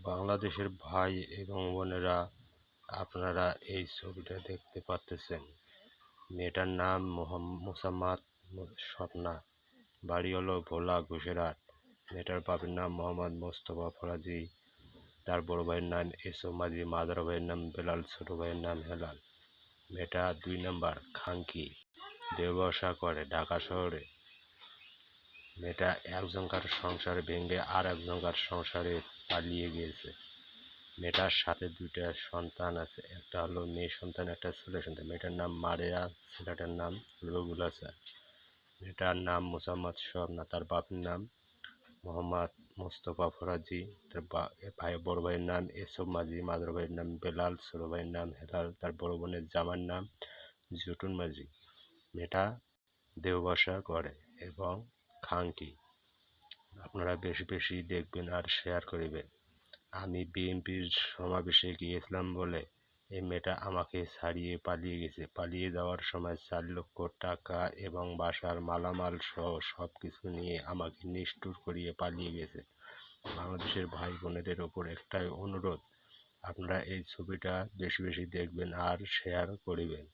বাংলাদেশের ভাই এবং বোনেরা, আপনারা এই ছবিটা দেখতে পাচ্ছেন। মেয়েটার নাম মোসাম্মদ স্বপ্না, বাড়ি হলো ভোলা গুজরাট। মেয়েটার বাবার নাম মোহাম্মদ মোস্তফা ফরাজি, তার বড় ভাইয়ের নাম এসো মাঝি, মাদার ভাইয়ের নাম বেলাল, ছোট ভাইয়ের নাম হেলাল। মেয়েটা 2 নাম্বার খাঙ্কি, ব্যবসা করে ঢাকা শহরে। মেয়েটা একজনকার সংসার ভেঙে আর একজনকার সংসারে পালিয়ে গিয়েছে। মেয়েটার সাথে 2টা সন্তান আছে, একটা হলো মেয়ে সন্তান, একটা ছেলে সন্তান। মেয়েটার নাম মারিয়া, ছেলেটার নাম রবিউল হাসান। মেয়েটার নাম মোসাম্মদ স্বপ্না, তার বাপের নাম মোহাম্মদ মোস্তফা ফরাজি, তার বড় ভাইয়ের নাম এসব মাঝি, মাদার ভাইয়ের নাম বেলাল, ছোট ভাইয়ের নাম হেলাল, তার বড় বোনের জামার নাম জুটুন মাঝি। মেয়েটা দেহবসা করে এবং খাঙ্কি। আপনারা বেশি বেশি দেখবেন আর শেয়ার করিবেন। আমি বিএনপির সমাবেশে গিয়েছিলাম বলে এই মেয়েটা আমাকে ছাড়িয়ে পালিয়ে গেছে। পালিয়ে যাওয়ার সময় 4 লক্ষ টাকা এবং বাসার মালামাল সহ সব কিছু নিয়ে আমাকে নিষ্ঠুর করিয়ে পালিয়ে গেছে। বাংলাদেশের ভাই বোনেদের ওপর একটাই অনুরোধ, আপনারা এই ছবিটা বেশি বেশি দেখবেন আর শেয়ার করিবেন।